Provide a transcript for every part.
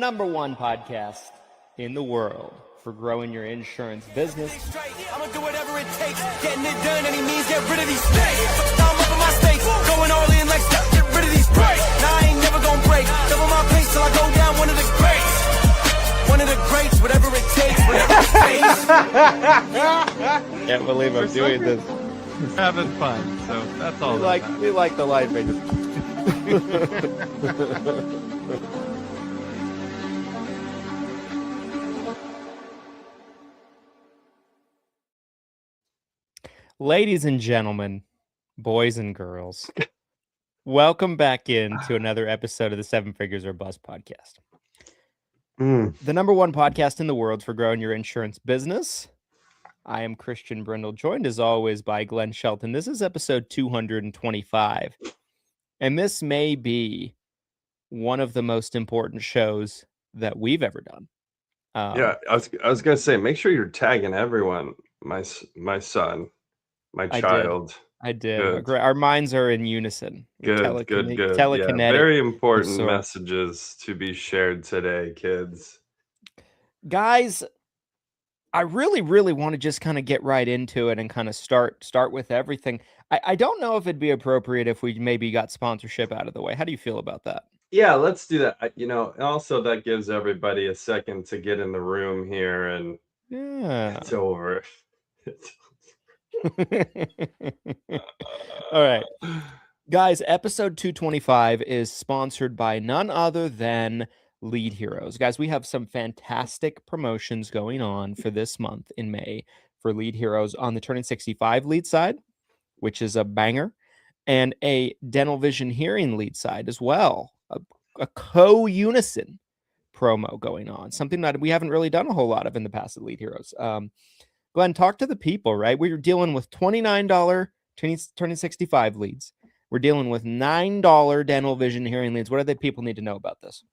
number one podcast in the world for growing your insurance business. I'm gonna do whatever it takes, getting it done, any means, get rid of these states. Now I'm up in my states, going all in like get rid of these breaks. Now I ain't never gonna break, double my pace till I go down one of the greats. One of the greats, whatever it takes, whatever it takes. Can't believe I'm doing this. Having fun, so that's all. We like the life. Ladies and gentlemen, boys and girls, welcome back into another episode of the Seven Figures or Bust podcast. The number one podcast in the world for growing your insurance business. I am Christian Brindle, joined as always by Glenn Shelton. This is episode 225, and this may be one of the most important shows that we've ever done. I was gonna say, make sure you're tagging everyone. My son, my child. I did. Our minds are in unison. Good. Telekinetic. Yeah, very important messages to be shared today, kids. Guys, I really want to just kind of get right into it and kind of start with everything. I don't know if it'd be appropriate if we maybe got sponsorship out of the way. How do you feel about that? Yeah, let's do that. Also that gives everybody a second to get in the room here, and it's over. All right, guys, episode 225 is sponsored by none other than Lead Heroes. Guys, we have some fantastic promotions going on for this month in May for Lead Heroes on the Turning 65 lead side, which is a banger, and a dental vision hearing lead side as well. A co-unison promo going on, something that we haven't really done a whole lot of in the past at Lead Heroes. Glenn, talk to the people, right? We're dealing with $29 Turning 65 leads. We're dealing with $9 dental vision hearing leads. What do the people need to know about this?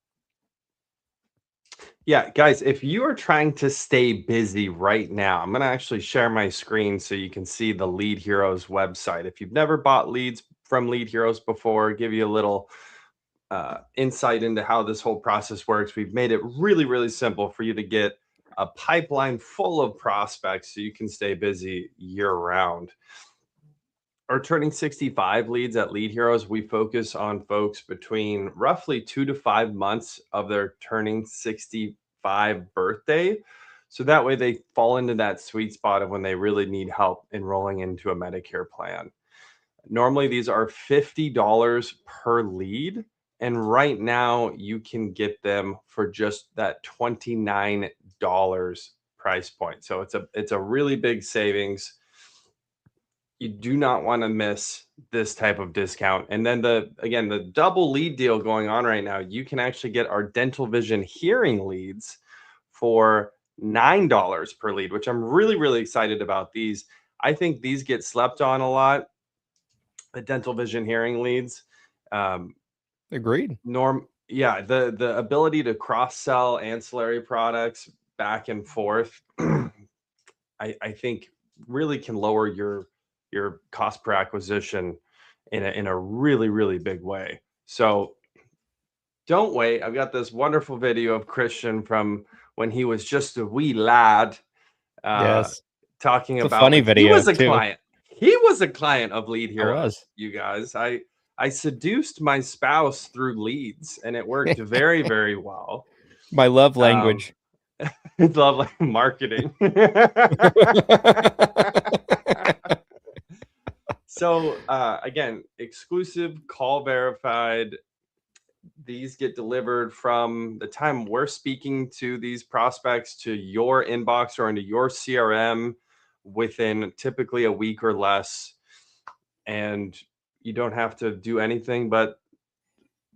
Yeah, guys, if you are trying to stay busy right now, I'm going to actually share my screen so you can see the Lead Heroes website. If you've never bought leads from Lead Heroes before, give you a little insight into how this whole process works. We've made it really simple for you to get a pipeline full of prospects so you can stay busy year round. Our Turning 65 leads at Lead Heroes, we focus on folks between roughly 2 to 5 months of their turning 65 birthday. So that way they fall into that sweet spot of when they really need help enrolling into a Medicare plan. Normally, these are $50 per lead. And right now you can get them for just that $29 price point. So it's a really big savings. You do not want to miss this type of discount. And then the double lead deal going on right now, you can actually get our dental vision hearing leads for $9 per lead, which I'm really excited about. These, I think these get slept on a lot, the dental vision hearing leads. Agreed. The ability to cross-sell ancillary products back and forth, I think really can lower your cost per acquisition in a really big way. So don't wait. I've got this wonderful video of Christian from when he was just a wee lad. Yes. Talking it's about a funny video. He was a too. client. He was a client of Lead Heroes. Was. You guys, I seduced my spouse through leads, and it worked very well. My love language. Love marketing. So again, exclusive, call verified. These get delivered from the time we're speaking to these prospects to your inbox or into your CRM within typically a week or less. And you don't have to do anything but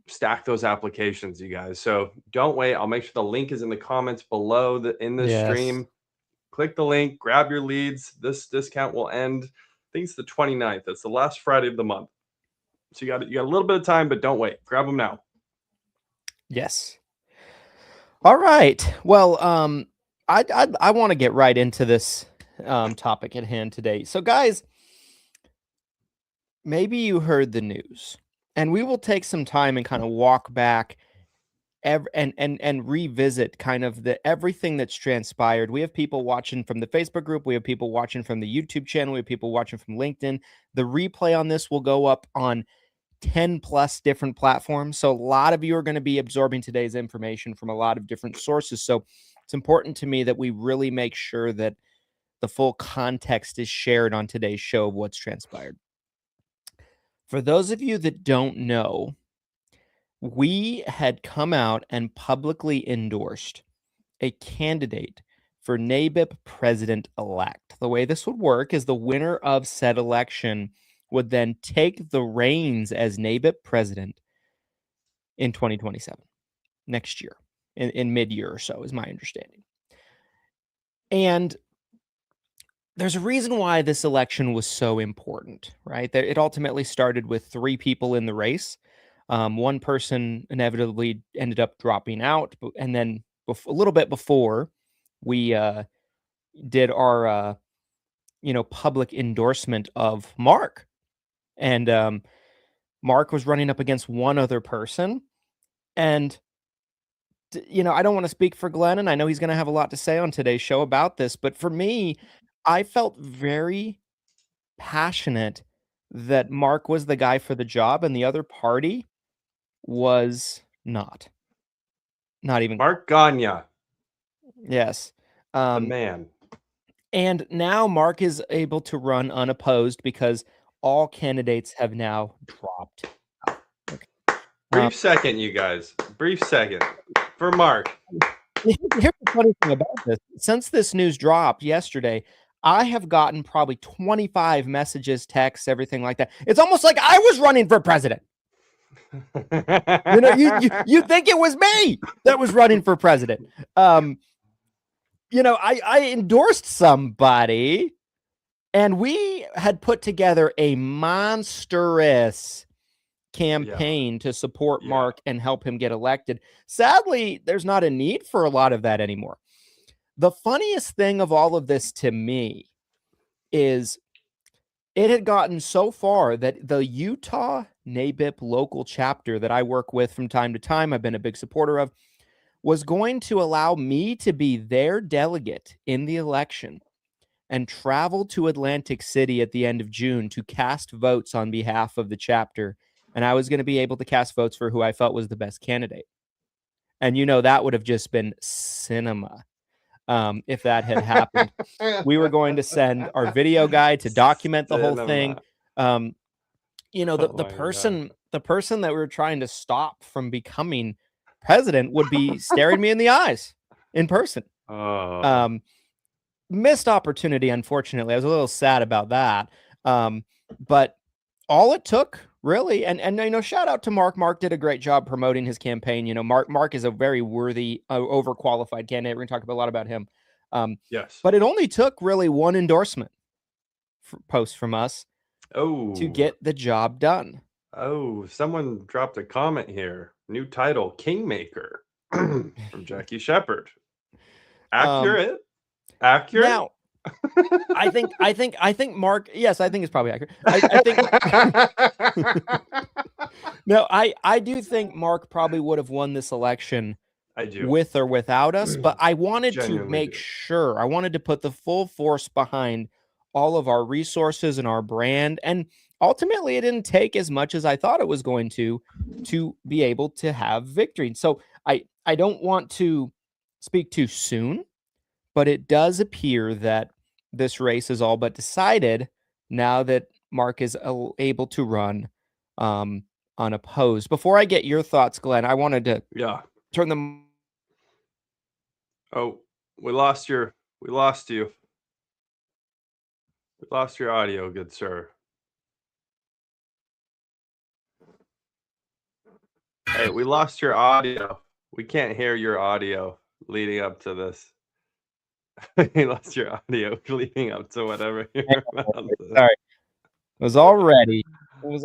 stack those applications, you guys. So don't wait. I'll make sure the link is in the comments below in the stream. Click the link, grab your leads. This discount will end, I think it's the 29th. That's the last Friday of the month. So you got a little bit of time, but don't wait. Grab them now. Yes. All right. Well, I want to get right into this topic at hand today. So guys, maybe you heard the news, and we will take some time and kind of walk back and revisit kind of everything that's transpired. We have people watching from the Facebook group. We have people watching from the YouTube channel. We have people watching from LinkedIn. The replay on this will go up on 10 plus different platforms. So a lot of you are going to be absorbing today's information from a lot of different sources. So it's important to me that we really make sure that the full context is shared on today's show of what's transpired. For those of you that don't know, we had come out and publicly endorsed a candidate for Nabip president-elect. The way this would work is the winner of said election would then take the reins as Nabip president in 2027, next year, in mid-year or so, is my understanding. And there's a reason why this election was so important, right? It ultimately started with 3 people in the race. One person inevitably ended up dropping out, and then a little bit before we did our public endorsement of Mark, and Mark was running up against one other person, and I don't want to speak for Glenn, and I know he's going to have a lot to say on today's show about this, but for me, I felt very passionate that Mark was the guy for the job, and the other party was not even Mark Gagne, yes. the man. And now Mark is able to run unopposed because all candidates have now dropped out. Okay. Brief second, you guys. Brief second for Mark. Here's the funny thing about this. Since this news dropped yesterday, I have gotten probably 25 messages, texts, everything like that. It's almost like I was running for president. You think it was me that was running for president. I endorsed somebody, and we had put together a monstrous campaign to support Mark and help him get elected. Sadly, there's not a need for a lot of that anymore. The funniest thing of all of this to me is it had gotten so far that the Utah Nabip local chapter that I work with from time to time, I've been a big supporter of, was going to allow me to be their delegate in the election and travel to Atlantic City at the end of June to cast votes on behalf of the chapter. And I was going to be able to cast votes for who I felt was the best candidate. And that would have just been cinema. If that had happened. We were going to send our video guy to document the whole thing. The person that we were trying to stop from becoming president would be staring me in the eyes in person. Missed opportunity, unfortunately. I was a little sad about that. But all it took, really, and shout out to Mark. Mark did a great job promoting his campaign. Mark is a very worthy, overqualified candidate. We're going to talk a lot about him. Yes. But it only took really one endorsement post from us to get the job done. Oh, someone dropped a comment here. New title, Kingmaker, from Jackie Shepard. Accurate? Accurate? Now, I think Mark. Yes, I think it's probably accurate. I think. No, I do think Mark probably would have won this election. I do. With or without us, but I wanted to make sure. I wanted to put the full force behind all of our resources and our brand, and ultimately, it didn't take as much as I thought it was going to be able to have victory. So I don't want to speak too soon, but it does appear that this race is all but decided now that Mark is able to run unopposed. Before I get your thoughts, Glenn, I wanted to turn them. Oh, we lost you. We lost your audio, good sir. Hey, we lost your audio. We can't hear your audio leading up to this. We lost your audio leading up to whatever you're about to. Sorry. It was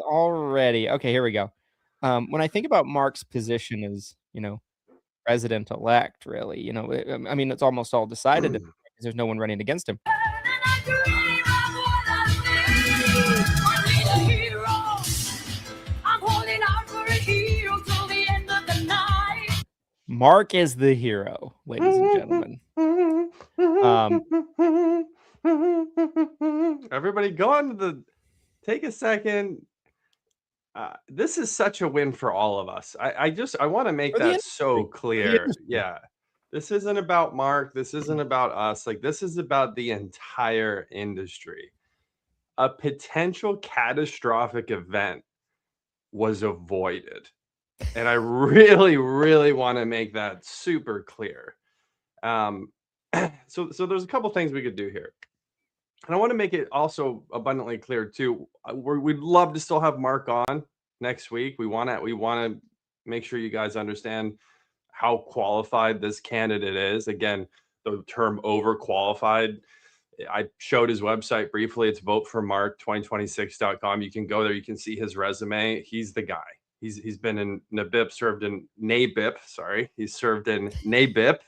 already. Okay, here we go. When I think about Mark's position as, president-elect, really, I mean, it's almost all decided because there's no one running against him. Mark is the hero, ladies and gentlemen. Everybody go on to take a second. This is such a win for all of us. I want to make For the that so industry. clear. Yeah. This isn't about Mark. This isn't about us. Like, this is about the entire industry. A potential catastrophic event was avoided. And I really, really want to make that super clear. So there's a couple things we could do here. And I want to make it also abundantly clear too. We'd love to still have Mark on next week. We want to make sure you guys understand how qualified this candidate is. Again, the term overqualified, I showed his website briefly. It's voteformark2026.com. You can go there. You can see his resume. He's the guy. He's been in Nabip, served in Nabip. Sorry, he's served in Nabip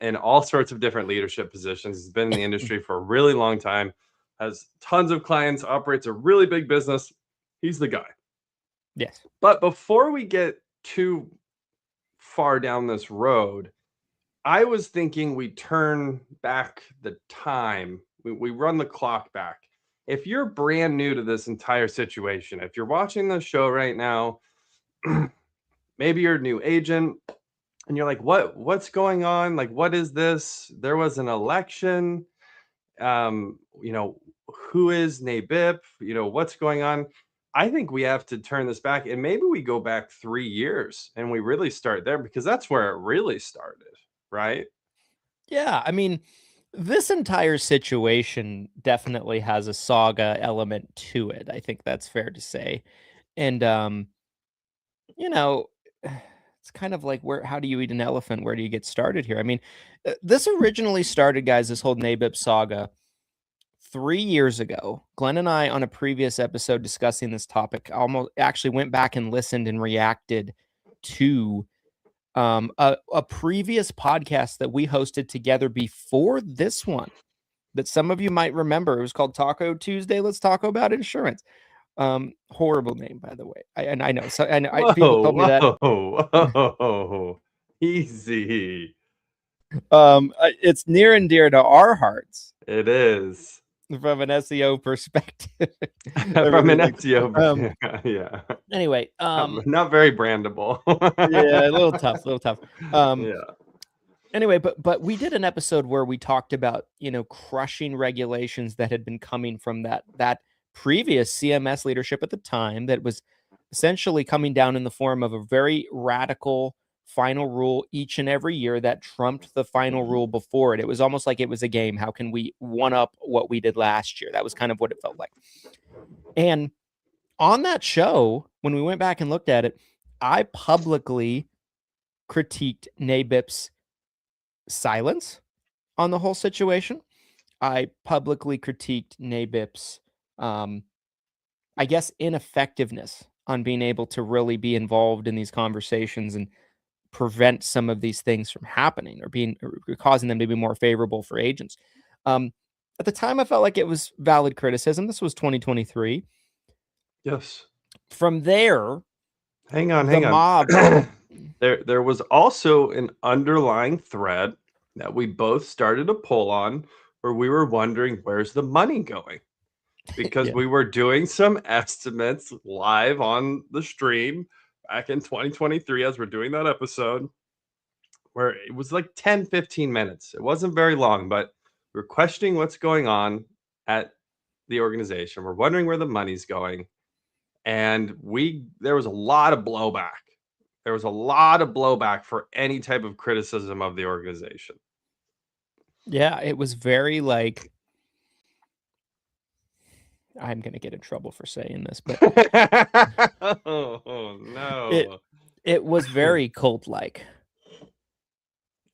and all sorts of different leadership positions. He's been in the industry for a really long time, has tons of clients, operates a really big business. He's the guy. Yes. But before we get too far down this road, I was thinking we turn back the time. We run the clock back. If you're brand new to this entire situation, if you're watching the show right now, maybe you're a new agent, and you're like, what's going on? Like, what is this? There was an election. Who is Nabip? What's going on? I think we have to turn this back, and maybe we go back 3 years and we really start there, because that's where it really started, right? Yeah, I mean, this entire situation definitely has a saga element to it. I think that's fair to say. And it's kind of like, how do you eat an elephant? Where do you get started here? I mean, this originally started, guys, this whole Nabip saga 3 years ago. Glenn and I, on a previous episode discussing this topic, almost actually went back and listened and reacted to a previous podcast that we hosted together before this one that some of you might remember. It was called Taco Tuesday. Let's talk about insurance. Horrible name, by the way. I know. So people told me that. Whoa, easy. It's near and dear to our hearts. It is. From an SEO perspective. From an SEO, yeah. Anyway, not very brandable. Yeah, a little tough. Yeah. Anyway, but we did an episode where we talked about, crushing regulations that had been coming from that previous CMS leadership at the time, that was essentially coming down in the form of a very radical final rule each and every year that trumped the final rule before it. It was almost like it was a game. How can we one up what we did last year? That was kind of what it felt like. And on that show, when we went back and looked at it, I publicly critiqued Nabip's silence on the whole situation. I publicly critiqued Nabip's, I guess, ineffectiveness on being able to really be involved in these conversations and prevent some of these things from happening, or causing them to be more favorable for agents. At the time, I felt like it was valid criticism. This was 2023. Yes. From there, hang on. mob. There was also an underlying thread that we both started to pull on, where we were wondering, where's the money going? Because we were doing some estimates live on the stream back in 2023 as we're doing that episode, where it was like 10-15 minutes. It wasn't very long, but we're questioning what's going on at the organization. We're wondering where the money's going. And there was a lot of blowback. There was a lot of blowback for any type of criticism of the organization. Yeah, it was very like, I'm going to get in trouble for saying this, but oh no. It was very cult-like.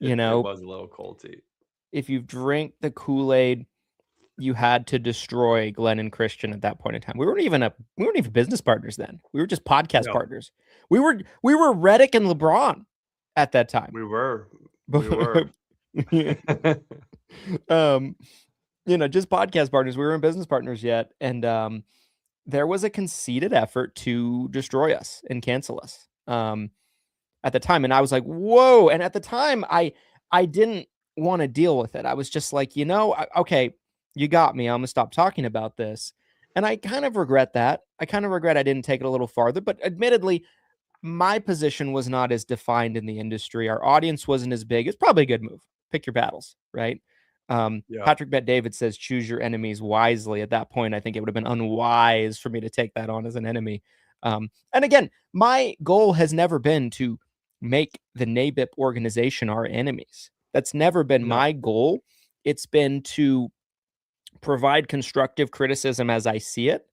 It was a little culty. If you drink the Kool-Aid, you had to destroy Glenn and Christian at that point in time. We weren't even business partners then. We were just podcast partners. We were Reddick and LeBron at that time. We were. Just podcast partners. We weren't business partners yet. And there was a conceited effort to destroy us and cancel us. at the time. And I was like, whoa. And at the time, I didn't want to deal with it. I was just like, okay, you got me. I'm gonna stop talking about this. And I kind of regret that. I kind of regret I didn't take it a little farther, but admittedly, my position was not as defined in the industry. Our audience wasn't as big. It's probably a good move. Pick your battles, right? Yeah. Patrick Bet David says, choose your enemies wisely. At that point, I think it would have been unwise for me to take that on as an enemy. And again, my goal has never been to make the Nabip organization our enemies. That's never been No. my goal. It's been to provide constructive criticism as I see it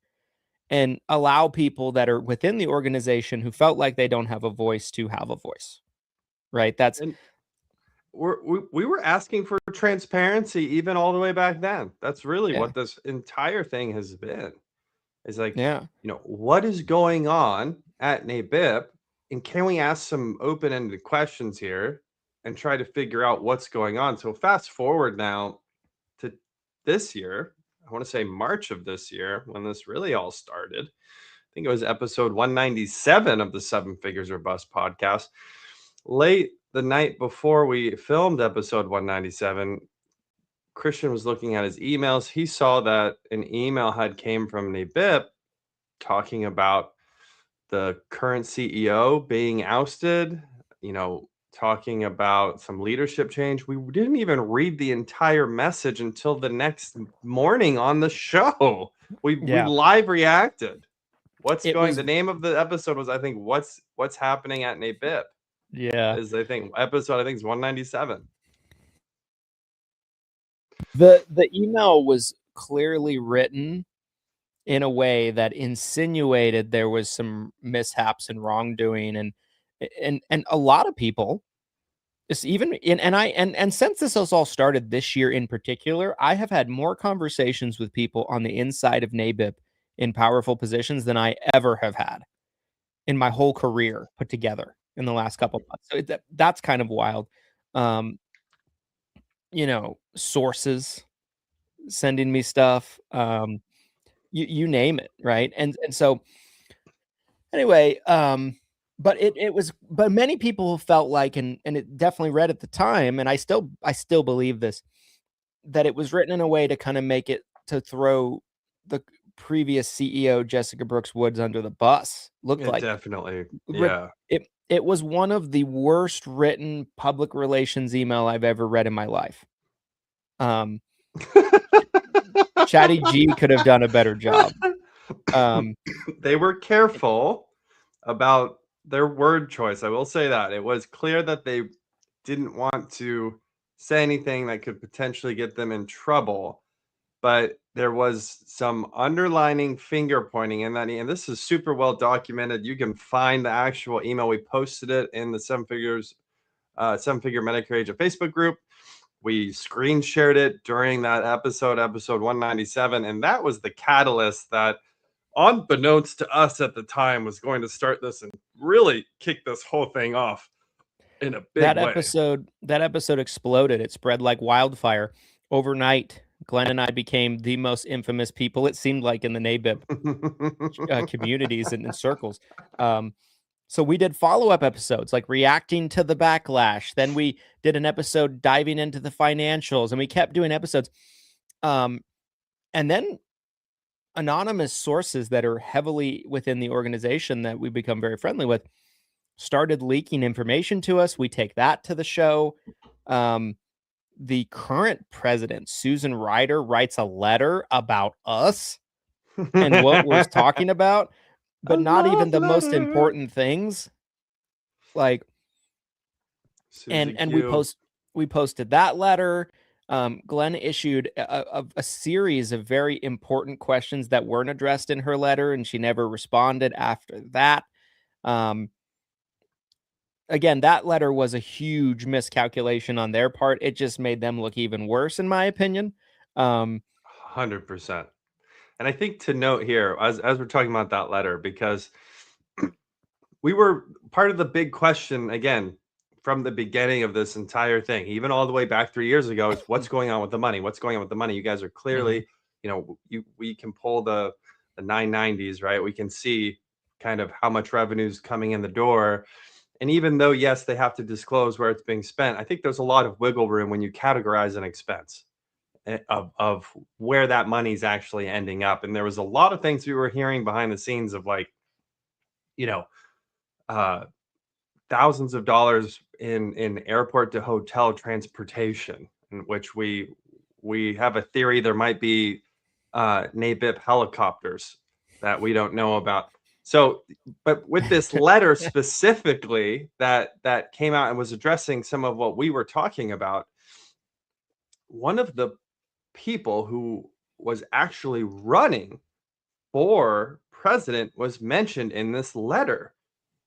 and allow people that are within the organization who felt like they don't have a voice to have a voice. Right? That's And we were asking for transparency even all the way back then. That's really yeah. what this entire thing has been. Is like, Yeah. what is going on at Nabip? And can we ask some open-ended questions here and try to figure out what's going on? So fast forward now to this year, I want to say March of this year, when this really all started. I think it was episode 197 of the Seven Figures or Bust podcast. Late the night before we filmed episode 197, Christian was looking at his emails. He saw that an email had came from Nabip talking about the current CEO being ousted, talking about some leadership change. We didn't even read the entire message until the next morning on the show. We live reacted. The name of the episode was, I think, what's happening at Nabip. Yeah. Is I think is 197. The email was clearly written in a way that insinuated there was some mishaps and wrongdoing, and a lot of people, it's even in and since this has all started this year in particular, I have had more conversations with people on the inside of Nabip in powerful positions than I ever have had in my whole career put together in the last couple of months. So that's kind of wild. Sources sending me stuff, you name it, right? And so anyway, but but many people felt like, and it definitely read at the time, and I still believe this, that it was written in a way to kind of make it to throw the previous CEO Jessica Brooks Woods under the bus. Looked like Definitely, yeah. It was one of the worst written public relations email I've ever read in my life. Chatty G could have done a better job. They were careful about their word choice. I will say that it was clear that they didn't want to say anything that could potentially get them in trouble, but there was some underlining finger pointing in that. And this is super well documented. You can find the actual email. We posted it in the Seven Figure Medicare Agent Facebook group. We screen shared it during that episode 197. And that was the catalyst that, unbeknownst to us at the time, was going to start this and really kick this whole thing off in a big way. That episode exploded. It spread like wildfire. Overnight, Glenn and I became the most infamous people, it seemed like, in the Nabip communities and circles. So we did follow-up episodes, like reacting to the backlash. Then we did an episode diving into the financials, and we kept doing episodes. And then anonymous sources that are heavily within the organization that we become very friendly with started leaking information to us. We take that to the show. The current president, Susan Ryder, writes a letter about us and what we're talking about, but not even the most important things. Like, and we posted that letter. Glenn issued a series of very important questions that weren't addressed in her letter, and she never responded after that. Again, that letter was a huge miscalculation on their part. It just made them look even worse, in my opinion. 100%. And I think to note here, as we're talking about that letter, because we were part of the big question, again, from the beginning of this entire thing, even all the way back 3 years ago, is what's going on with the money? What's going on with the money? You guys are clearly, we can pull the 990s, right? We can see kind of how much revenue is coming in the door. And even though, yes, they have to disclose where it's being spent, I think there's a lot of wiggle room when you categorize an expense of where that money's actually ending up. And there was a lot of things we were hearing behind the scenes of like, you know, thousands of dollars in airport to hotel transportation, in which we have a theory there might be Nabip helicopters that we don't know about. So, but with this letter specifically that came out and was addressing some of what we were talking about, one of the people who was actually running for president was mentioned in this letter.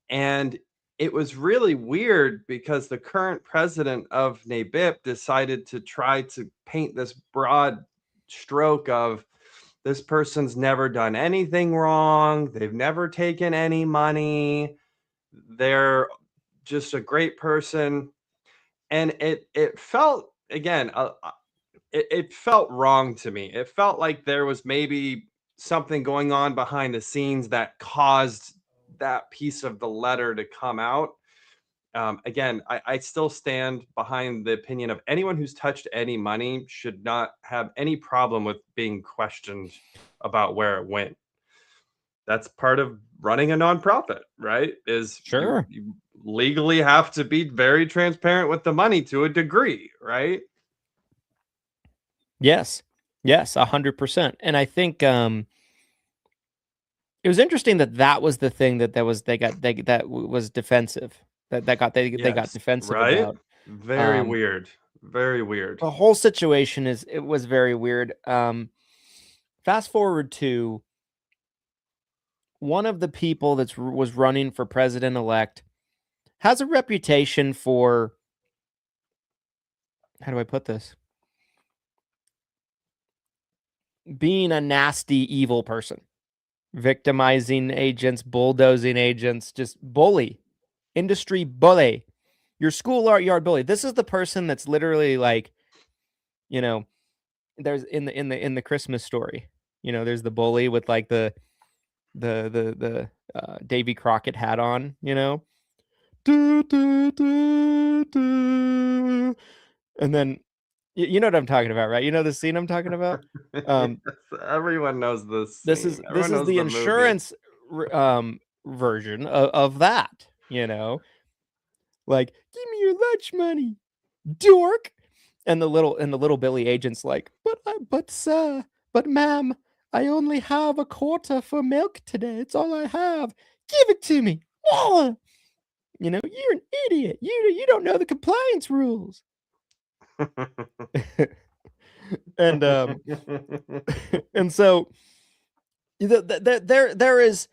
And it was really weird because the current president of Nabip decided to try to paint this broad stroke of this person's never done anything wrong. They've never taken any money. They're just a great person. And it felt, again, it felt wrong to me. It felt like there was maybe something going on behind the scenes that caused that piece of the letter to come out. Again, I still stand behind the opinion of anyone who's touched any money should not have any problem with being questioned about where it went. That's part of running a nonprofit, right? Is Sure. you legally have to be very transparent with the money to a degree, right? Yes. Yes, 100%. And I think it was interesting that was the thing that was defensive. They got Yes, defensive right? about. Very weird. Very weird. The whole situation was very weird. Fast forward to one of the people was running for president-elect has a reputation for, how do I put this? Being a nasty, evil person. Victimizing agents, bulldozing agents, just bully. Industry bully. Your schoolyard bully. This is the person that's literally like, there's in the Christmas Story, there's the bully with like the Davy Crockett hat on, do, do, do, do. And then you know what I'm talking about, right? You know the scene I'm talking about. Yes, everyone knows this. This is Everyone knows the movie. insurance version of that. Like, give me your lunch money, dork. And the little Billy agent's like, but ma'am, I only have a quarter for milk today. It's all I have. Give it to me. Oh! You're an idiot. You don't know the compliance rules. And and so there is,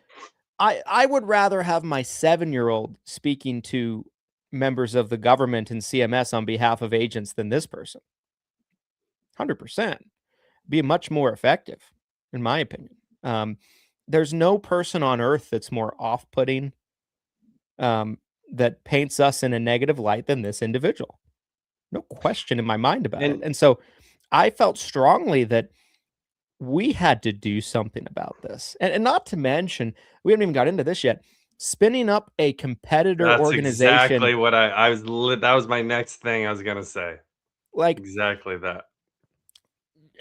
I would rather have my 7-year-old speaking to members of the government and CMS on behalf of agents than this person. 100%. Be much more effective, in my opinion. There's no person on earth that's more off-putting, that paints us in a negative light than this individual. No question in my mind about it. And so I felt strongly that we had to do something about this. And not to mention, we haven't even got into this yet, spinning up a competitor organization. That's exactly what I was. That was my next thing I was going to say. Like, exactly that.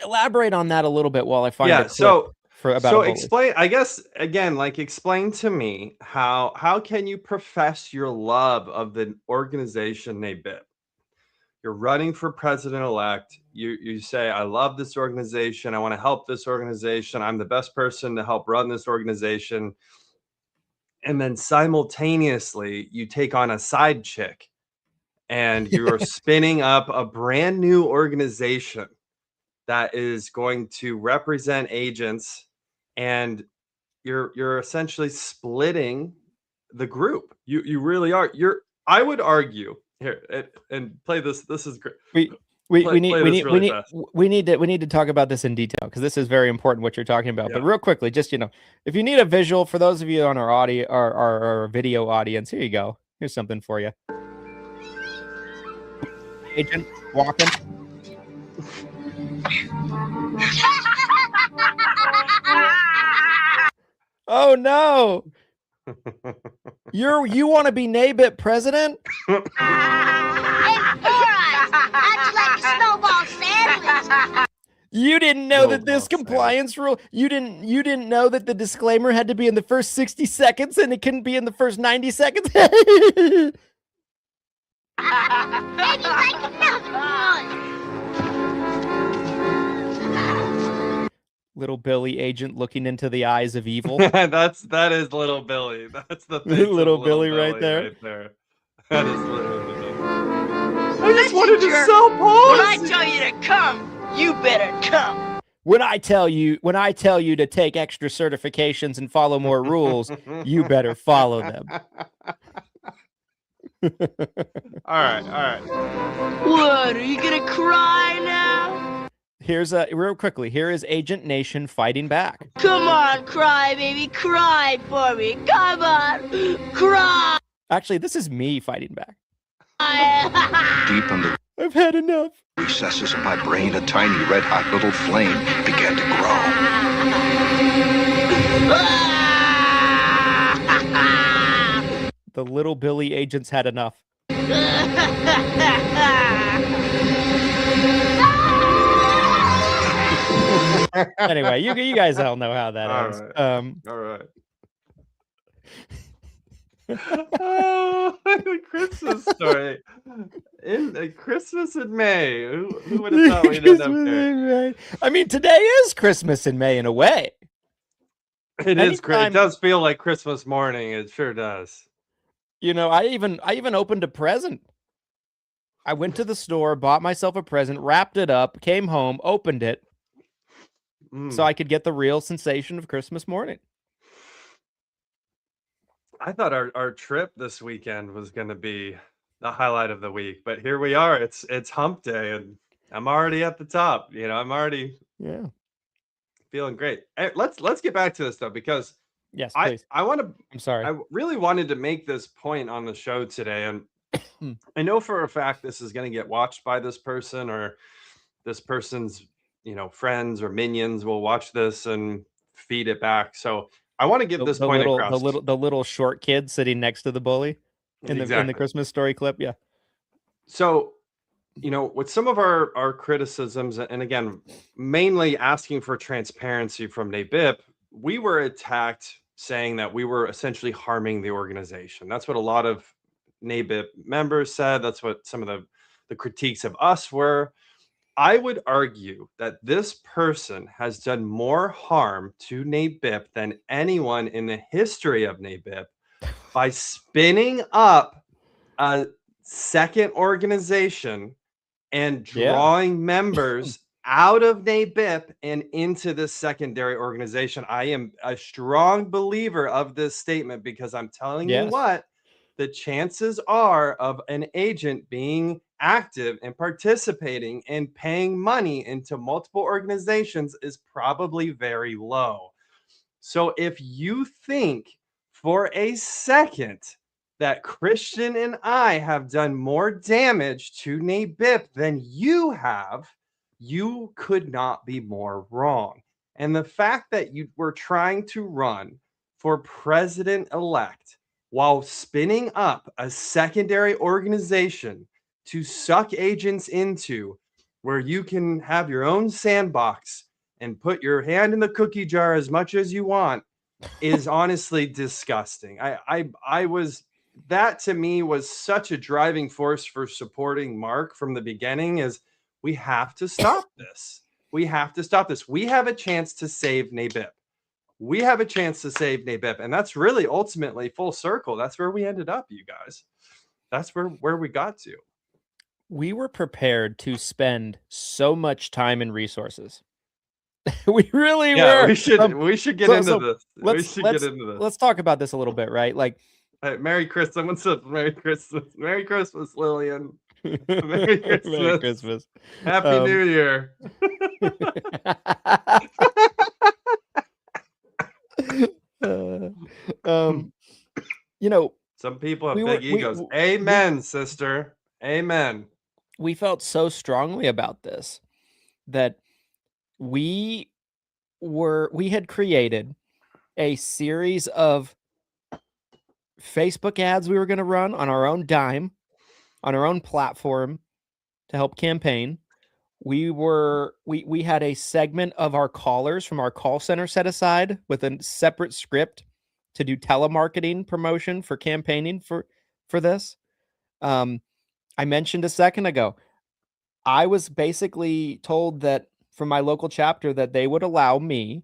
Elaborate on that a little bit while I find a clip so explain, I guess, again, like, explain to me how can you profess your love of the organization Nabip? You're running for president-elect. You say, I love this organization. I want to help this organization. I'm the best person to help run this organization. And then simultaneously, you take on a side chick and you're spinning up a brand new organization that is going to represent agents, and you're essentially splitting the group. You really are. I would argue here and play this. This is great. We need to talk about this in detail because this is very important what you're talking about. Yeah. But real quickly, just if you need a visual for those of you on our audio or our video audience, here you go. Here's something for you. Agent walking. Oh no! You want to be Nabip president? Hey, Four Eyes, how'd you like a snowball sandwich? You didn't know that Snowball this compliance rule. You didn't know that the disclaimer had to be in the first 60 seconds and it couldn't be in the first 90 seconds. Maybe like another one. Little Billy agent looking into the eyes of evil. that is little Billy. That's the face Little of Billy right there. That is little Billy. I just wanted to sell When I policy. tell you to come, you better come. When I tell you to take extra certifications and follow more rules, you better follow them. All right. What, are you gonna cry now? Real quickly, here is Agent Nation fighting back. Come on, cry, baby, cry for me. Come on, cry. Actually, this is me fighting back. Deep in the I've had enough. recesses of my brain, a tiny red-hot little flame began to grow. The little Billy agents had enough. Anyway, you guys all know how that All ends. right. All right. The Christmas story. Christmas in May. Who would have thought we'd end up there? I mean, today is Christmas in May in a way. It is great. It Anytime- does feel like Christmas morning. It sure does. You know, I even opened a present. I went to the store, bought myself a present, wrapped it up, came home, opened it, so I could get the real sensation of Christmas morning. I thought our trip this weekend was going to be the highlight of the week, but here we are. It's hump day, and I'm already at the top. You know, I'm already feeling great. Let's get back to this though, because Yes, please. I want to. I'm sorry. I really wanted to make this point on the show today, and I know for a fact this is going to get watched by this person, or this person's friends or minions will watch this and feed it back. So I want to get this point across. The little short kid sitting next to the bully in the Christmas story clip. Yeah. So, with some of our criticisms, and again, mainly asking for transparency from Nabip, we were attacked saying that we were essentially harming the organization. That's what a lot of Nabip members said. That's what some of the critiques of us were. I would argue that this person has done more harm to Nabip than anyone in the history of Nabip by spinning up a second organization and drawing members out of Nabip and into this secondary organization. I am a strong believer of this statement, because I'm telling you what, the chances are of an agent being active and participating and paying money into multiple organizations is probably very low. So if you think for a second that Christian and I have done more damage to Nabip than you have, you could not be more wrong. And the fact that you were trying to run for president-elect while spinning up a secondary organization to suck agents into, where you can have your own sandbox and put your hand in the cookie jar as much as you want, is honestly disgusting. That to me was such a driving force for supporting Mark from the beginning, is we have to stop this. We have to stop this. We have a chance to save Nabip. We have a chance to save Nabip. And that's really ultimately full circle. That's where we ended up, you guys. That's where we got to. We were prepared to spend so much time and resources. We really were. We should get into this. We should get into this. Let's talk about this a little bit, right? Like, Merry Christmas. Someone said Merry Christmas. Merry Christmas, Lillian. Merry Christmas. Merry Christmas. Happy New Year. Some people have big egos. Amen, sister. Amen. We felt so strongly about this that we had created a series of Facebook ads we were going to run on our own dime, on our own platform to help campaign. We had a segment of our callers from our call center set aside with a separate script to do telemarketing promotion for campaigning for this. I mentioned a second ago, I was basically told that from my local chapter that they would allow me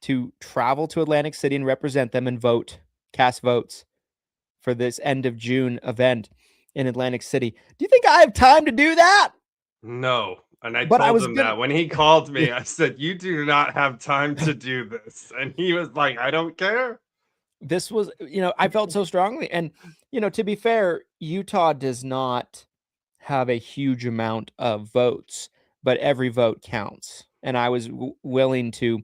to travel to Atlantic City and represent them and cast votes for this end of June event in Atlantic City. Do you think I have time to do that? No. And I But I told was him gonna- that when he called me, I said, you do not have time to do this. And he was like, I don't care. This was, I felt so strongly. And, to be fair, Utah does not have a huge amount of votes, but every vote counts. And I was willing to,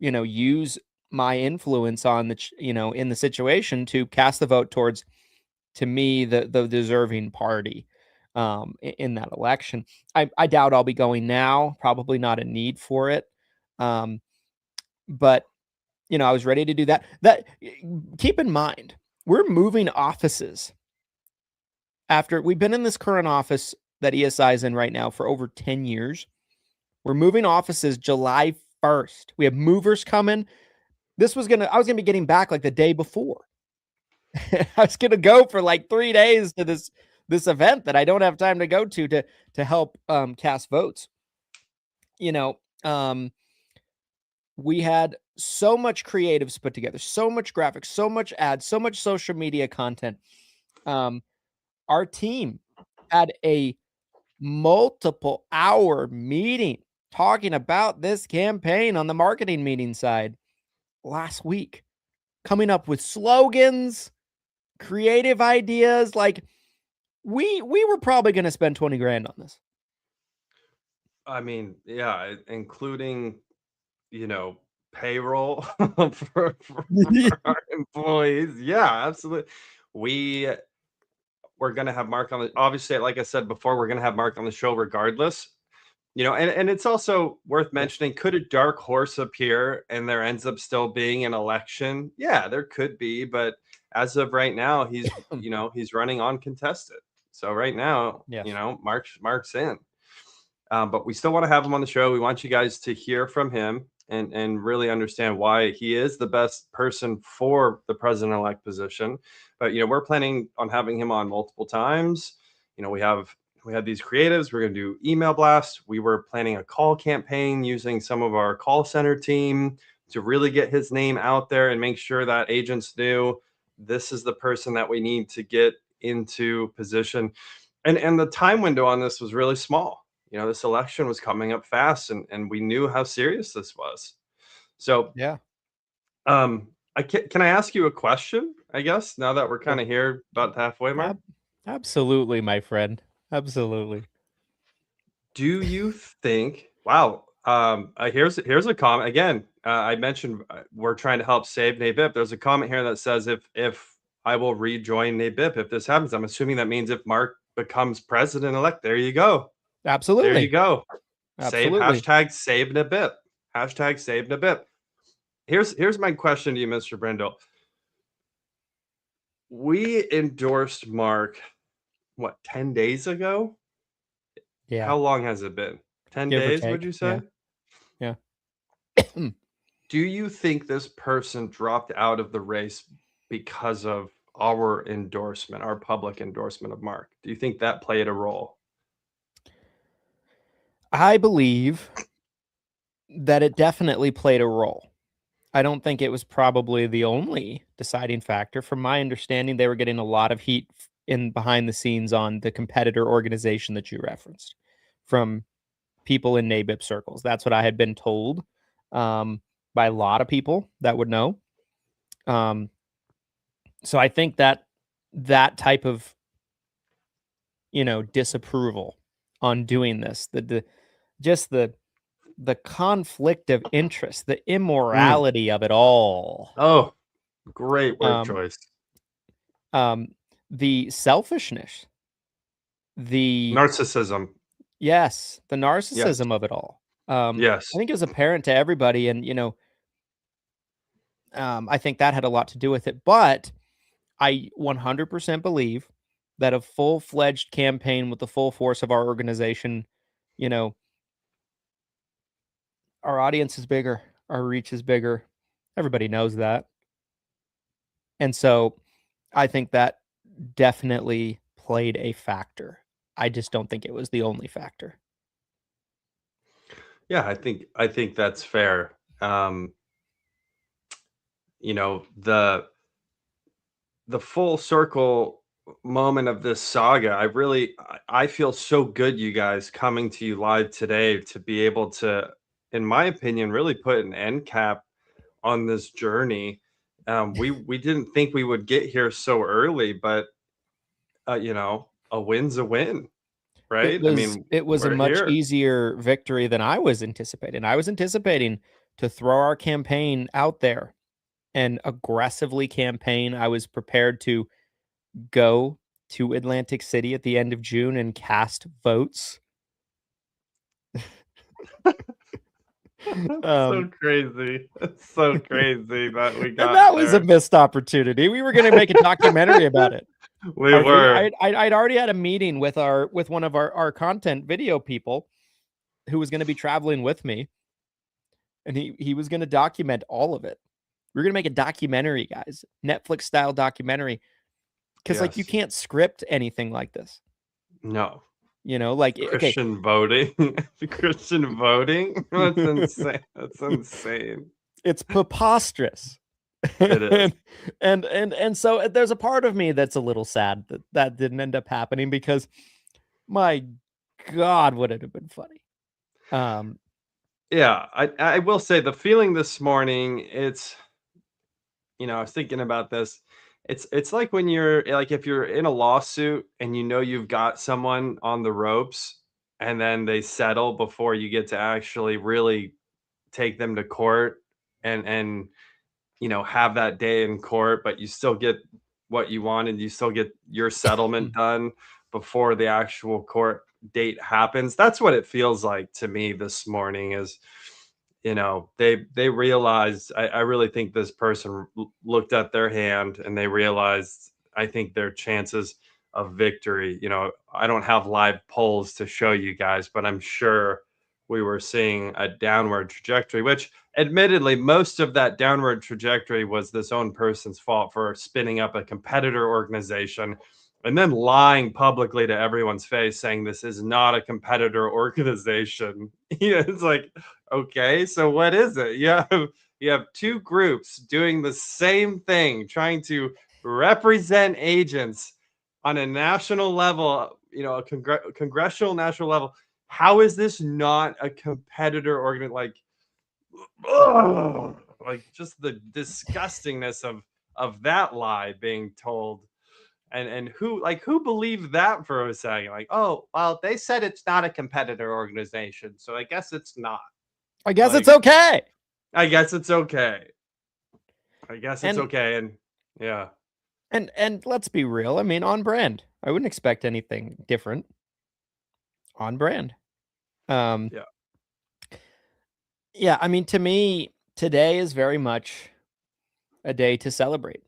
use my influence on in the situation to cast the vote towards, to me, the deserving party in that election. I doubt I'll be going now, probably not a need for it. But I was ready to do that. Keep in mind, we're moving offices after we've been in this current office that ESI is in right now for over 10 years. We're moving offices July 1st. We have movers coming. I was going to be getting back like the day before. I was going to go for like 3 days to this event that I don't have time to go to help cast votes. We had so much creatives put together, so much graphics, so much ads, so much social media content. Our team had a multiple hour meeting talking about this campaign on the marketing meeting side last week, coming up with slogans, creative ideas. Like we were probably going to spend 20 grand on this. I mean, yeah, including, payroll for our employees. Yeah, absolutely. We're going to have Mark on obviously, like I said before, we're going to have Mark on the show regardless. And it's also worth mentioning, could a dark horse appear and there ends up still being an election? Yeah, there could be, but as of right now, he's he's running uncontested. So right now, yes. Mark's in. But we still want to have him on the show. We want you guys to hear from him and really understand why he is the best person for the president-elect position. But we're planning on having him on multiple times. We had these creatives. We're going to do email blasts. We were planning a call campaign using some of our call center team to really get his name out there and make sure that agents knew this is the person that we need to get into position. And the time window on this was really small. This election was coming up fast and we knew how serious this was. So, yeah. Can I ask you a question, I guess, now that we're kind of here about the halfway mark? Absolutely, my friend. Absolutely. Do you think, wow, here's a comment. Again, I mentioned we're trying to help save Nabip. There's a comment here that says if I will rejoin Nabip if this happens. I'm assuming that means if Mark becomes president-elect. There you go. Absolutely. There you go. Absolutely. Save Nabip. Hashtag save Nabip. Here's my question to you, Mr. Brindle. We endorsed Mark, 10 days ago? Yeah. How long has it been? 10 days, would you say? Yeah. Do you think this person dropped out of the race because of our endorsement, our public endorsement of Mark? Do you think that played a role? I believe that it definitely played a role. I don't think it was probably the only deciding factor. From my understanding, they were getting a lot of heat in behind the scenes on the competitor organization that you referenced from people in Nabip circles. That's what I had been told by a lot of people that would know. So I think that type of, disapproval on doing this, the conflict of interest, the immorality of it all. Oh, great word choice. The selfishness, the narcissism. Yes, the narcissism of it all. Yes. I think it was apparent to everybody. And, I think that had a lot to do with it. But I 100% believe that a full-fledged campaign with the full force of our organization, our audience is bigger, our reach is bigger. Everybody knows that. And so I think that definitely played a factor. I just don't think it was the only factor. Yeah, I think that's fair. The full circle moment of this saga, I feel so good, you guys, coming to you live today to be able to, in my opinion, really put an end cap on this journey. We didn't think we would get here so early, but a win's a win, It right? I was mean, it was a we're much here. easier victory than I was anticipating. I was anticipating to throw our campaign out there and aggressively campaign. I was prepared to go to Atlantic City at the end of June and cast votes. That's so crazy. It's so crazy that we And got that was a there. missed opportunity. We were going to make a documentary about it. We were. I'd already had a meeting with one of our content video people who was going to be traveling with me, and he was going to document all of it. We're going to make a documentary, guys, Netflix style documentary, because like you Yes. can't script anything like this. No. Like okay, Christian voting. Christian voting. That's insane. That's insane. it's preposterous. It is. and so there's a part of me that's a little sad that didn't end up happening, because my God, would it have been funny? Yeah, I will say the feeling this morning, it's I was thinking about this. It's like when you're like if you're in a lawsuit and you've got someone on the ropes and then they settle before you get to actually really take them to court and have that day in court, but you still get what you wanted, you still get your settlement done before the actual court date happens. That's what it feels like to me this morning is they realized, I really think this person looked at their hand and they realized, I think their chances of victory, I don't have live polls to show you guys, but I'm sure we were seeing a downward trajectory, which admittedly most of that downward trajectory was this own person's fault for spinning up a competitor organization and then lying publicly to everyone's face saying this is not a competitor organization. It's like, okay, so what is it? You have two groups doing the same thing, trying to represent agents on a national level, a congressional national level. How is this not a competitor organ? Like, ugh, like just the disgustingness of that lie being told. And who believed that for a second? Like, oh, well, they said it's not a competitor organization, so I guess it's not. I guess it's Like, okay. I guess it's okay. I guess it's And- okay. And yeah. And let's be real. I mean, on brand. I wouldn't expect anything different. On brand. Yeah. Yeah, I mean, to me, today is very much a day to celebrate.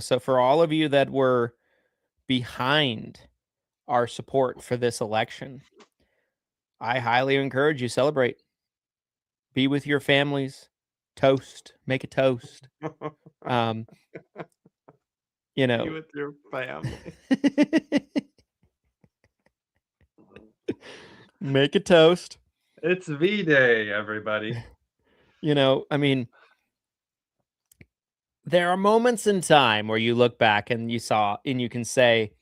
So for all of you that were behind our support for this election, I highly encourage you, celebrate. Be with your families, toast, make a toast. Be with your family. Make a toast. It's V-Day, everybody. I mean, there are moments in time where you look back and you can say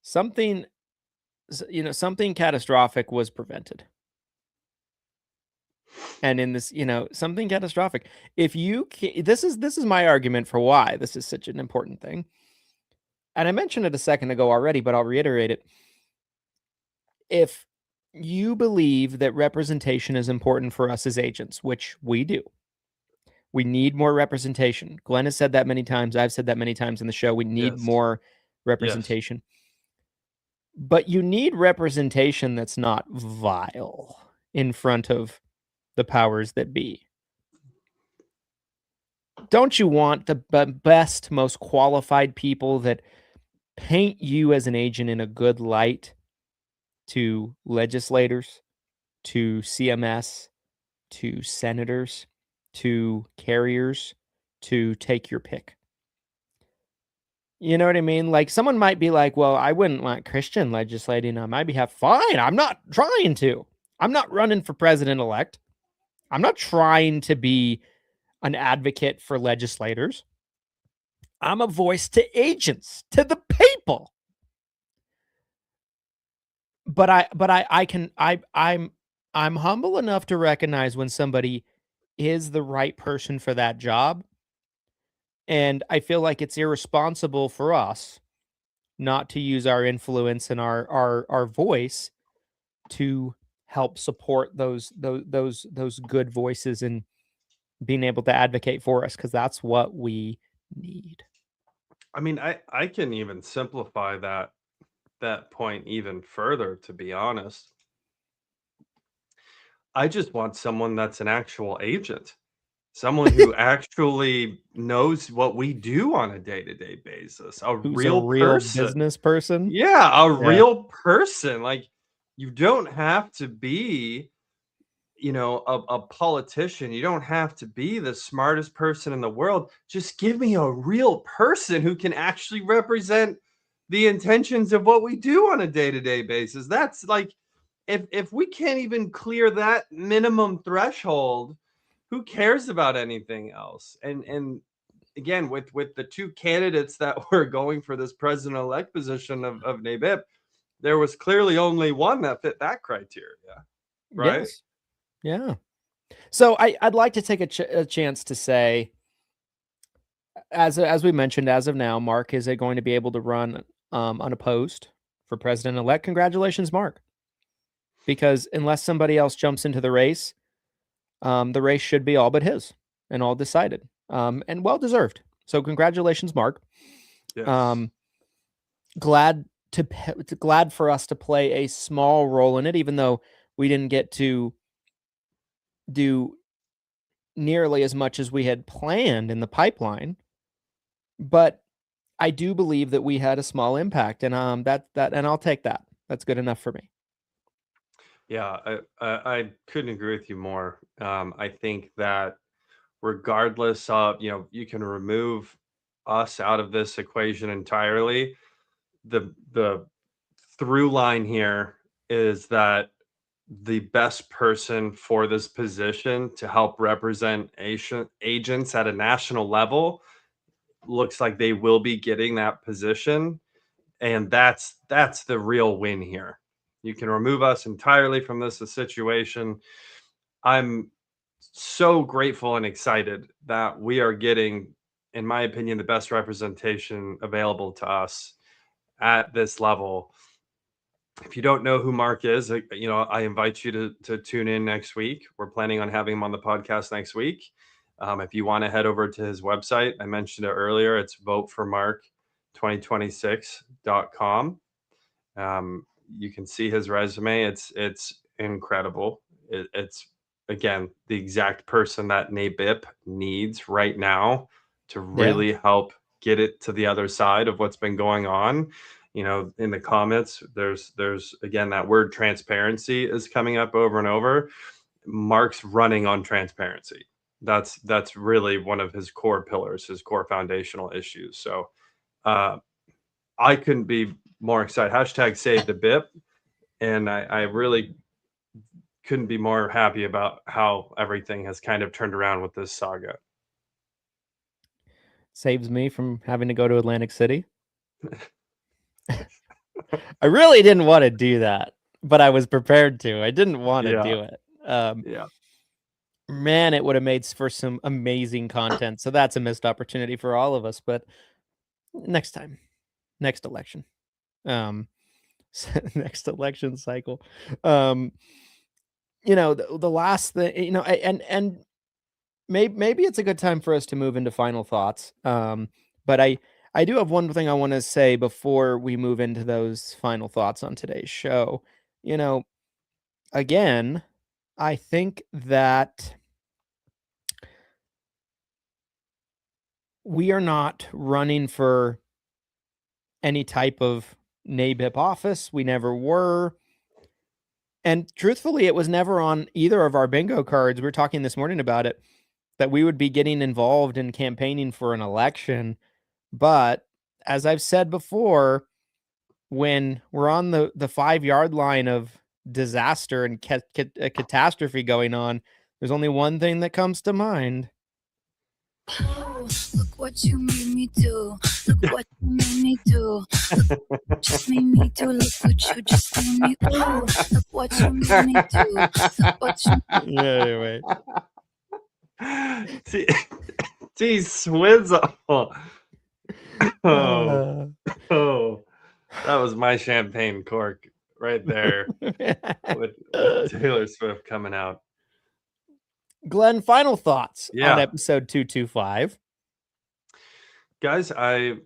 something catastrophic was prevented. And in this, something catastrophic. If you this is my argument for why this is such an important thing. And I mentioned it a second ago already, but I'll reiterate it. If you believe that representation is important for us as agents, which we do, we need more representation. Glenn has said that many times. I've said that many times in the show. We need more representation. Yes. But you need representation that's not vile in front of the powers that be. don't you want the best, most qualified people that paint you as an agent in a good light to legislators, to CMS, to senators, to carriers, to take your pick? You know what I mean? Like, someone might be like, well, I wouldn't want Christian legislating on my behalf. Fine, I'm not trying to. I'm not running for president-elect. I'm not trying to be an advocate for legislators. I'm a voice to agents, to the people. But I'm humble enough to recognize when somebody is the right person for that job. And I feel like it's irresponsible for us not to use our influence and our voice to help support those good voices and being able to advocate for us, because that's what we need. I mean, I can even simplify that point even further, to be honest. I just want someone that's an actual agent. Someone who actually knows what we do on a day-to-day basis. A Who's a real real person. business person? Yeah, a Yeah. real person. Like, you don't have to be, a politician. You don't have to be the smartest person in the world. Just give me a real person who can actually represent the intentions of what we do on a day-to-day basis. That's like, if we can't even clear that minimum threshold, who cares about anything else? And again, with the two candidates that were going for this president-elect position of Nabip, there was clearly only one that fit that criteria, right? Yes. Yeah. So I'd like to take a chance to say, as we mentioned, as of now, Mark is going to be able to run unopposed for president-elect. Congratulations, Mark. Because unless somebody else jumps into the race should be all but his and all decided, and well-deserved. So congratulations, Mark. Yes. Glad for us to play a small role in it, even though we didn't get to do nearly as much as we had planned in the pipeline. But I do believe that we had a small impact, and and I'll take that. That's good enough for me. Yeah, I couldn't agree with you more. I think that regardless of, you can remove us out of this equation entirely. The through line here is that the best person for this position to help represent agents at a national level looks like they will be getting that position, and that's the real win here. You can remove us entirely from this situation. I'm so grateful and excited that we are getting, in my opinion, the best representation available to us at this level. If you don't know who Mark is, I invite you to tune in next week. We're planning on having him on the podcast next week. If you want to head over to his website, I mentioned it earlier, it's voteformark2026.com. You can see his resume. It's incredible. It's again the exact person that Nabip needs right now to really help get it to the other side of what's been going on. In the comments, there's again that word transparency is coming up over and over. Mark's running on transparency. That's really one of his core pillars, his core foundational issues. So I couldn't be more excited. Hashtag save the BIP. And I really couldn't be more happy about how everything has kind of turned around with this saga. Saves me from having to go to Atlantic City. I really didn't want to do that, but I was prepared to. I didn't want to do it. Yeah. Man, it would have made for some amazing content. So that's a missed opportunity for all of us. But next time, next election, next election cycle, the last thing, and maybe it's a good time for us to move into final thoughts. But I do have one thing I want to say before we move into those final thoughts on today's show. Again, I think that we are not running for any type of Nabip office. We never were. And truthfully, it was never on either of our bingo cards. We were talking this morning about it, that we would be getting involved in campaigning for an election. But as I've said before, when we're on the 5-yard line of disaster and a catastrophe going on, there's only one thing that comes to mind. Oh, look what you made me do. Look what you made me do. Look what you just made me do. Look what you just made me do. Look what you made me do. Look what you Anyway. Geez, Swizzle. Oh, that was my champagne cork right there with Taylor Swift coming out. Glenn, final thoughts Yeah. on episode 225. Guys, I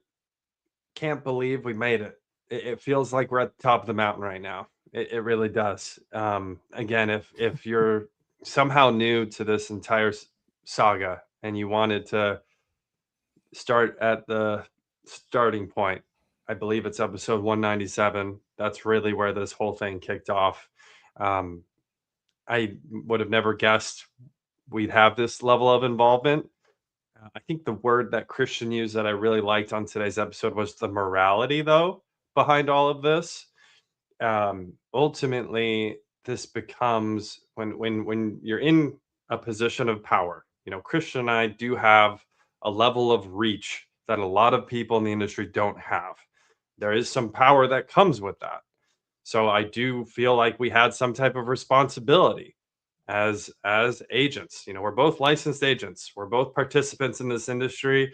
can't believe we made it. It feels like we're at the top of the mountain right now. It really does. Again, if you're somehow new to this entire saga and you wanted to start at the starting point, I believe it's episode 197. That's really where this whole thing kicked off. I would have never guessed we'd have this level of involvement. I think the word that Christian used that I really liked on today's episode was the morality, though, behind all of this. Ultimately, this becomes when you're in a position of power. You know, Christian and I do have a level of reach that a lot of people in the industry don't have. There is some power that comes with that. So I do feel like we had some type of responsibility as agents. You know, we're both licensed agents. We're both participants in this industry.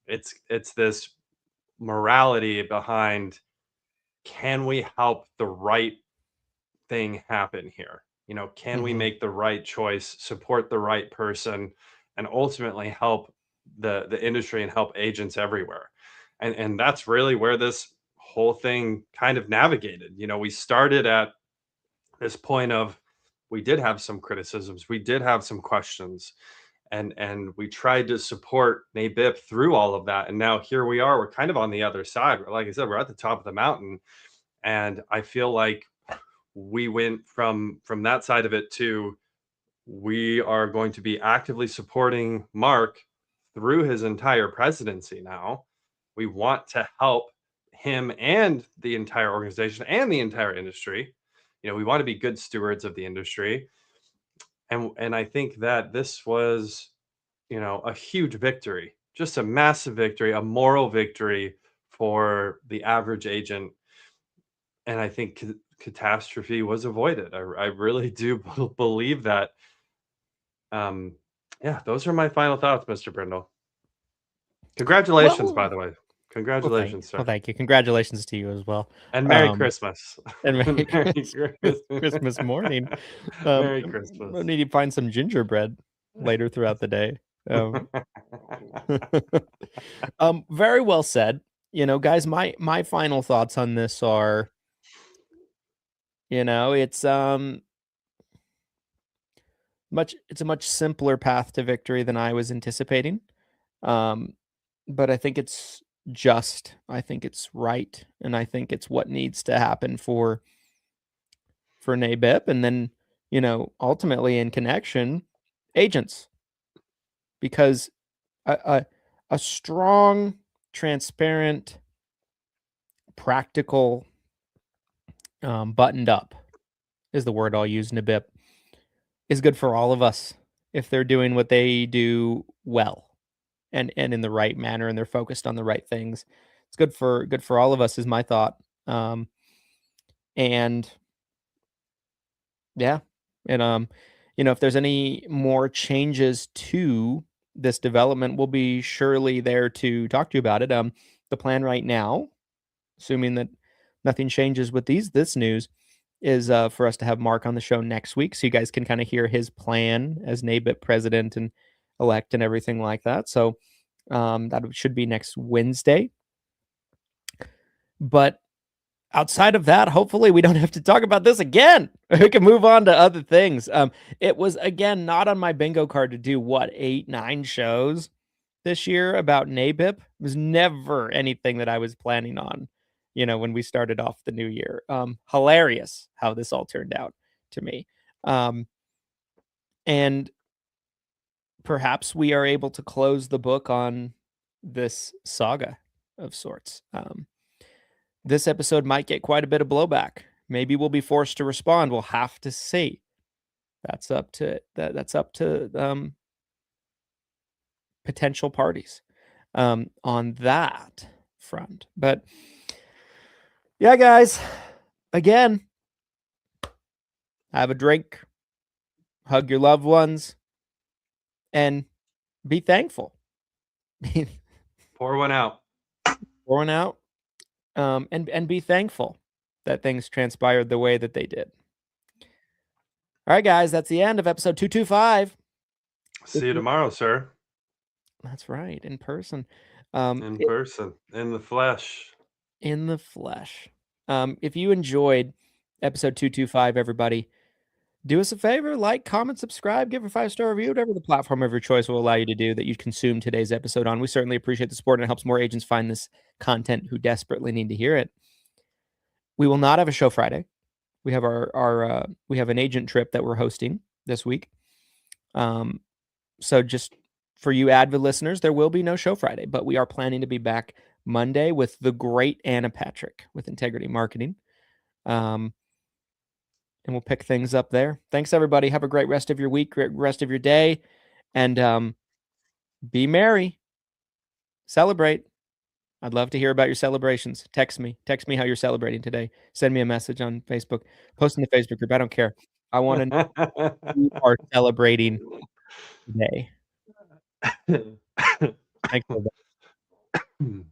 It's this morality behind, can we help the right thing happen here? You know, can we make the right choice, support the right person, and ultimately help the industry and help agents everywhere? And that's really where this whole thing kind of navigated. You know, we started at this point of, we did have some criticisms, we did have some questions, and we tried to support Nabip through all of that. And now here we are, we're kind of on the other side. Like I said, we're at the top of the mountain. And I feel like we went from that side of it to, we are going to be actively supporting Mark through his entire presidency now. We want to help him and the entire organization and the entire industry. You know, we want to be good stewards of the industry. And I think that this was, you know, a huge victory, just a massive victory, a moral victory for the average agent. And I think catastrophe was avoided. I really do believe that. Yeah, those are my final thoughts, Mr. Brindle. Congratulations, by the way. Congratulations, sir. Well, thank you. Congratulations to you as well. And Merry Christmas. And Merry Christmas morning. Merry Christmas. I need to find some gingerbread later throughout the day. Very well said. You know, guys, my final thoughts on this are, you know, it's a much simpler path to victory than I was anticipating. But I think it's just, I think it's right, and I think it's what needs to happen for Nabip, and then, you know, ultimately in connection, agents, because a strong, transparent, practical, buttoned up is the word I'll use. Nabip is good for all of us if they're doing what they do well. And in the right manner, and they're focused on the right things. It's good for all of us, is my thought. And yeah, and you know, if there's any more changes to this development, we'll be surely there to talk to you about it. The plan right now, assuming that nothing changes with this news, is for us to have Mark on the show next week, so you guys can kind of hear his plan as Nabip president and elect and everything like that. So that should be next Wednesday. But outside of that, hopefully we don't have to talk about this again. We can move on to other things. It was, again, not on my bingo card to do 8, 9 shows this year about Nabip. It was never anything that I was planning on, when we started off the new year. Hilarious how this all turned out to me. And perhaps we are able to close the book on this saga of sorts. This episode might get quite a bit of blowback. Maybe we'll be forced to respond. We'll have to see. That's up to potential parties on that front. But yeah, guys, again, have a drink, hug your loved ones, and be thankful. Pour one out. Pour one out, and be thankful that things transpired the way that they did. All right, guys, that's the end of episode 225. See you tomorrow, sir. That's right, in person. In person, in the flesh. In the flesh. If you enjoyed episode 225, everybody, do us a favor, like, comment, subscribe, give a 5-star review, whatever the platform of your choice will allow you to do that you consume today's episode on. We certainly appreciate the support, and it helps more agents find this content who desperately need to hear it. We will not have a show Friday. We have we have an agent trip that we're hosting this week. So just for you Advid listeners, there will be no show Friday, but we are planning to be back Monday with the great Anna Patrick with Integrity Marketing. And we'll pick things up there. Thanks, everybody. Have a great rest of your week, great rest of your day, and be merry. Celebrate. I'd love to hear about your celebrations. Text me how you're celebrating today. Send me a message on Facebook. Post in the Facebook group. I don't care. I want to know who you are celebrating today. Thanks, everybody.